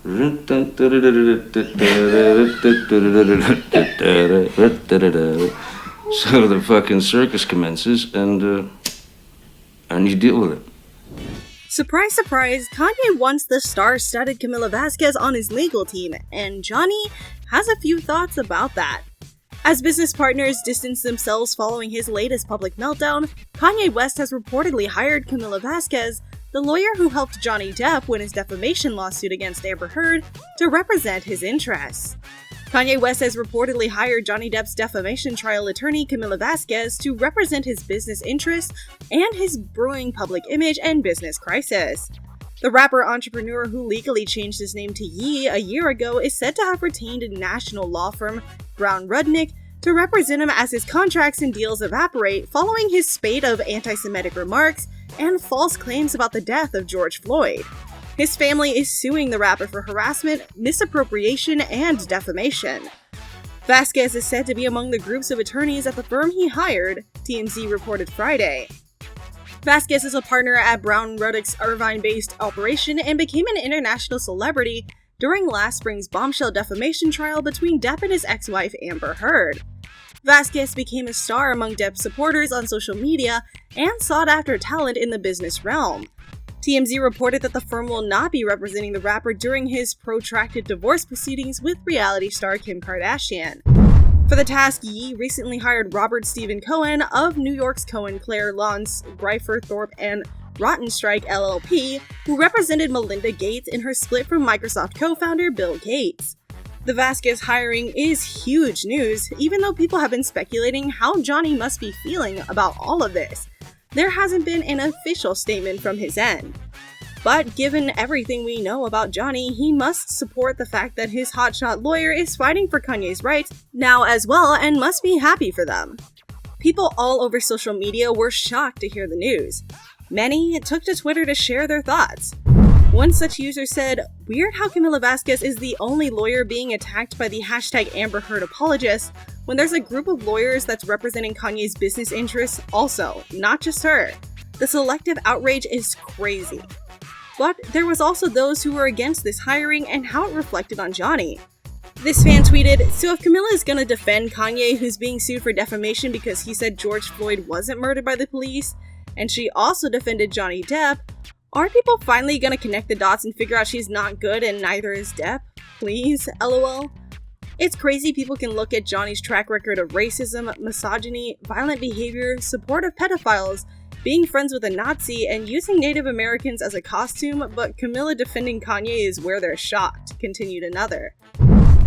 So the fucking circus commences, and you deal with it. Surprise, surprise, Kanye wants the star-studded Camille Vasquez on his legal team, and Johnny has a few thoughts about that. As business partners distance themselves following his latest public meltdown, Kanye West has reportedly hired Camille Vasquez, the lawyer who helped Johnny Depp win his defamation lawsuit against Amber Heard, to represent his interests. Kanye West has reportedly hired Johnny Depp's defamation trial attorney Camille Vasquez to represent his business interests and his brewing public image and business crisis. The rapper-entrepreneur who legally changed his name to Ye a year ago is said to have retained national law firm Brown Rudnick to represent him as his contracts and deals evaporate following his spate of anti-Semitic remarks and false claims about the death of George Floyd. His family is suing the rapper for harassment, misappropriation, and defamation. Vasquez is said to be among the groups of attorneys at the firm he hired, TMZ reported Friday. Vasquez is a partner at Brown Rudnick's Irvine-based operation and became an international celebrity during last spring's bombshell defamation trial between Depp and his ex-wife Amber Heard. Vasquez became a star among Depp's supporters on social media and sought-after talent in the business realm. TMZ reported that the firm will not be representing the rapper during his protracted divorce proceedings with reality star Kim Kardashian. For the task, Ye recently hired Robert Stephen Cohen of New York's Cohen, Clare, Lawrence, Greifer, Thorpe, and Rottenstrike LLP, who represented Melinda Gates in her split from Microsoft co-founder Bill Gates. The Vasquez hiring is huge news, even though people have been speculating how Johnny must be feeling about all of this. There hasn't been an official statement from his end. But given everything we know about Johnny, he must support the fact that his hotshot lawyer is fighting for Kanye's rights now as well and must be happy for them. People all over social media were shocked to hear the news. Many took to Twitter to share their thoughts. One such user said, "Weird how Camille Vasquez is the only lawyer being attacked by the hashtag Amber Heard apologists when there's a group of lawyers that's representing Kanye's business interests also, not just her. The selective outrage is crazy." But there was also those who were against this hiring and how it reflected on Johnny. This fan tweeted, "So if Camilla is gonna defend Kanye, who's being sued for defamation because he said George Floyd wasn't murdered by the police, and she also defended Johnny Depp, are people finally gonna connect the dots and figure out she's not good and neither is Depp? Please, LOL." It's crazy people can look at Johnny's track record of racism, misogyny, violent behavior, support of pedophiles, being friends with a Nazi, and using Native Americans as a costume, but Camilla defending Kanye is where they're shocked, continued another.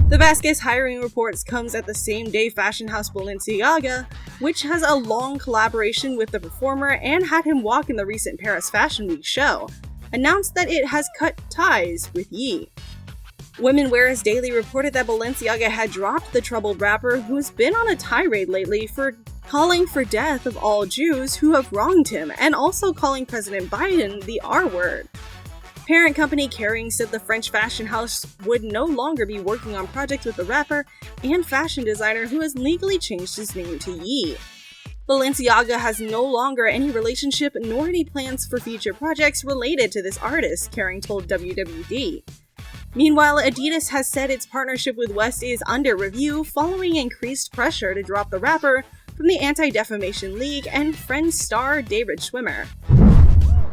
The Vasquez hiring reports comes at the same day fashion house Balenciaga, which has a long collaboration with the performer and had him walk in the recent Paris Fashion Week show, announced that it has cut ties with Ye. Women Wearers Daily reported that Balenciaga had dropped the troubled rapper who's been on a tirade lately for calling for death of all Jews who have wronged him and also calling President Biden the R-word. Parent company Kering said the French fashion house would no longer be working on projects with the rapper and fashion designer who has legally changed his name to Ye. Balenciaga has no longer any relationship nor any plans for future projects related to this artist, Kering told WWD. Meanwhile, Adidas has said its partnership with West is under review following increased pressure to drop the rapper from the Anti-Defamation League and Friends star David Schwimmer.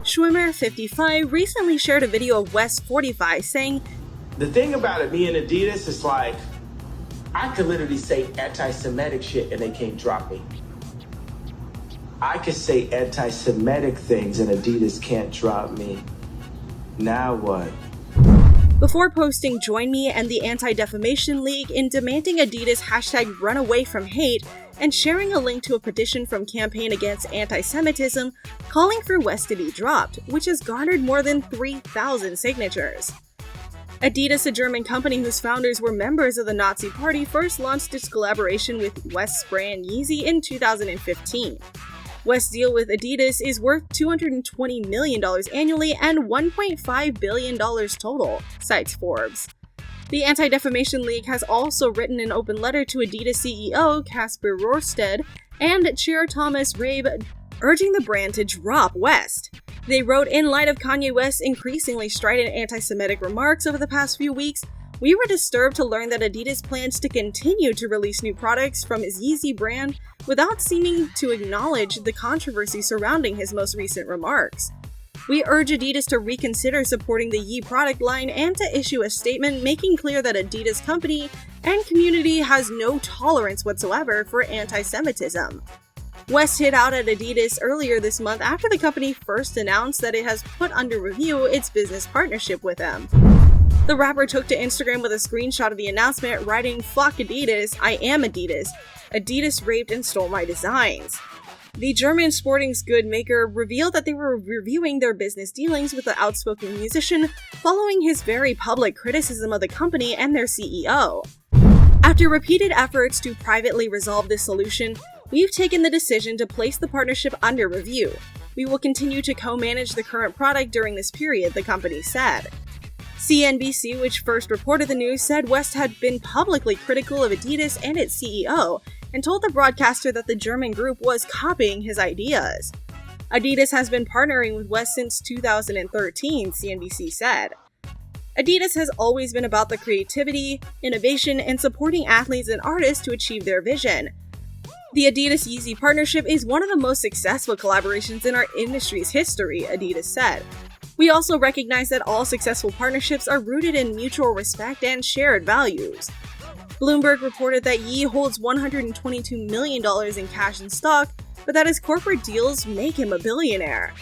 Schwimmer, 55, recently shared a video of West, 45, saying, "The thing about it, me and Adidas, is like, I could literally say anti-Semitic shit and they can't drop me. I could say anti-Semitic things and Adidas can't drop me. Now what?" Before posting "Join Me" and the Anti-Defamation League in demanding Adidas hashtag run away from hate and sharing a link to a petition from Campaign Against Anti-Semitism calling for West to be dropped, which has garnered more than 3,000 signatures. Adidas, a German company whose founders were members of the Nazi Party, first launched its collaboration with West's brand Yeezy in 2015. West's deal with Adidas is worth $220 million annually and $1.5 billion total, cites Forbes. The Anti-Defamation League has also written an open letter to Adidas CEO Kasper Rorsted and Chair Thomas Rabe urging the brand to drop West. They wrote, "In light of Kanye West's increasingly strident anti-Semitic remarks over the past few weeks, we were disturbed to learn that Adidas plans to continue to release new products from his Yeezy brand without seeming to acknowledge the controversy surrounding his most recent remarks. We urge Adidas to reconsider supporting the Yee product line and to issue a statement making clear that Adidas company and community has no tolerance whatsoever for anti-Semitism." West hit out at Adidas earlier this month after the company first announced that it has put under review its business partnership with them. The rapper took to Instagram with a screenshot of the announcement, writing, "Fuck Adidas, I am Adidas. Adidas raped and stole my designs." The German sporting goods maker revealed that they were reviewing their business dealings with the outspoken musician following his very public criticism of the company and their CEO. "After repeated efforts to privately resolve this solution, we've taken the decision to place the partnership under review. We will continue to co-manage the current product during this period," the company said. CNBC, which first reported the news, said West had been publicly critical of Adidas and its CEO, and told the broadcaster that the German group was copying his ideas. Adidas has been partnering with West since 2013, CNBC said. Adidas has always been about the creativity, innovation, and supporting athletes and artists to achieve their vision. The Adidas Yeezy partnership is one of the most successful collaborations in our industry's history, Adidas said. "We also recognize that all successful partnerships are rooted in mutual respect and shared values." Bloomberg reported that Yee holds $122 million in cash and stock, but that his corporate deals make him a billionaire.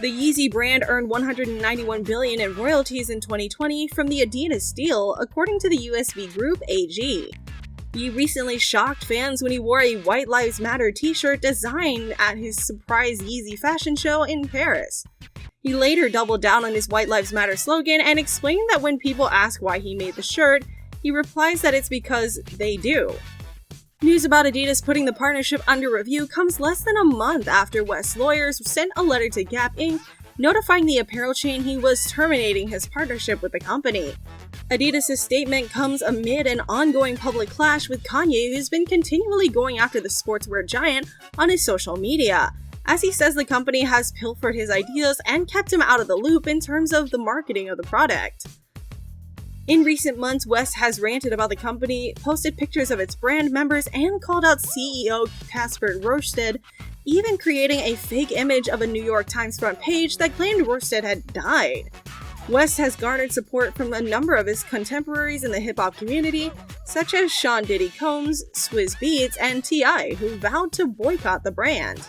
The Yeezy brand earned $191 billion in royalties in 2020 from the Adidas deal, according to the USB Group AG. Yee recently shocked fans when he wore a White Lives Matter t-shirt designed at his surprise Yeezy fashion show in Paris. He later doubled down on his White Lives Matter slogan and explained that when people ask why he made the shirt, he replies that it's because they do. News about Adidas putting the partnership under review comes less than a month after West's lawyers sent a letter to Gap Inc. notifying the apparel chain he was terminating his partnership with the company. Adidas' statement comes amid an ongoing public clash with Kanye, who's been continually going after the sportswear giant on his social media, as he says the company has pilfered his ideas and kept him out of the loop in terms of the marketing of the product. In recent months, West has ranted about the company, posted pictures of its brand members, and called out CEO Casper Rorsted, even creating a fake image of a New York Times front page that claimed Rorsted had died. West has garnered support from a number of his contemporaries in the hip-hop community, such as Sean Diddy Combs, Swizz Beatz, and T.I., who vowed to boycott the brand.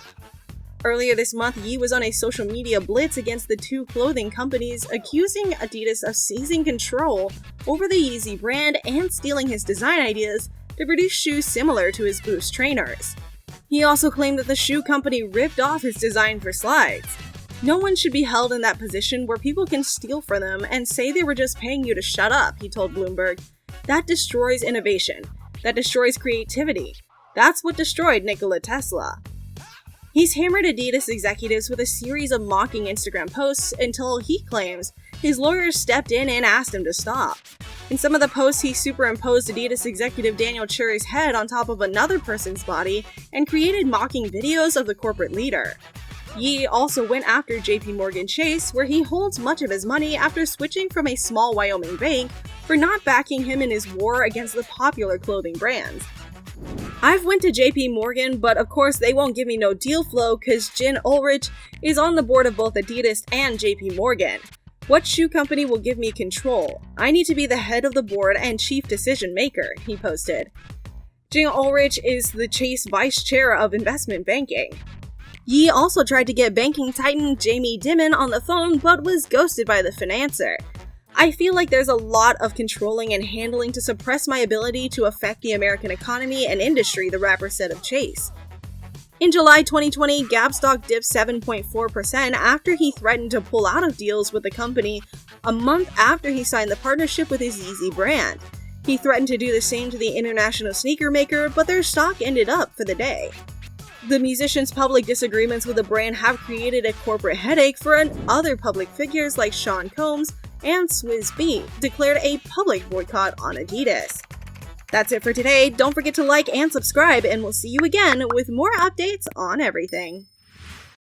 Earlier this month, Yee was on a social media blitz against the two clothing companies, accusing Adidas of seizing control over the Yeezy brand and stealing his design ideas to produce shoes similar to his Boost trainers. He also claimed that the shoe company ripped off his design for slides. "No one should be held in that position where people can steal from them and say they were just paying you to shut up," he told Bloomberg. "That destroys innovation. That destroys creativity. That's what destroyed Nikola Tesla." He's hammered Adidas executives with a series of mocking Instagram posts until he claims his lawyers stepped in and asked him to stop. In some of the posts, he superimposed Adidas executive Daniel Cherry's head on top of another person's body and created mocking videos of the corporate leader. Yee also went after JP Morgan Chase, where he holds much of his money after switching from a small Wyoming bank, for not backing him in his war against the popular clothing brands. "I've went to JP Morgan, but of course they won't give me no deal flow cause Jen Ulrich is on the board of both Adidas and JP Morgan. What shoe company will give me control? I need to be the head of the board and chief decision maker," he posted. Jen Ulrich is the Chase vice chair of investment banking. Yee also tried to get banking titan Jamie Dimon on the phone but was ghosted by the financer. "I feel like there's a lot of controlling and handling to suppress my ability to affect the American economy and industry," the rapper said of Chase. In July 2020, Gap stock dipped 7.4% after he threatened to pull out of deals with the company a month after he signed the partnership with his Yeezy brand. He threatened to do the same to the international sneaker maker, but their stock ended up for the day. The musician's public disagreements with the brand have created a corporate headache for other public figures like Sean Combs and Swizz Beatz declared a public boycott on Adidas. That's it for today. Don't forget to like and subscribe, and we'll see you again with more updates on everything.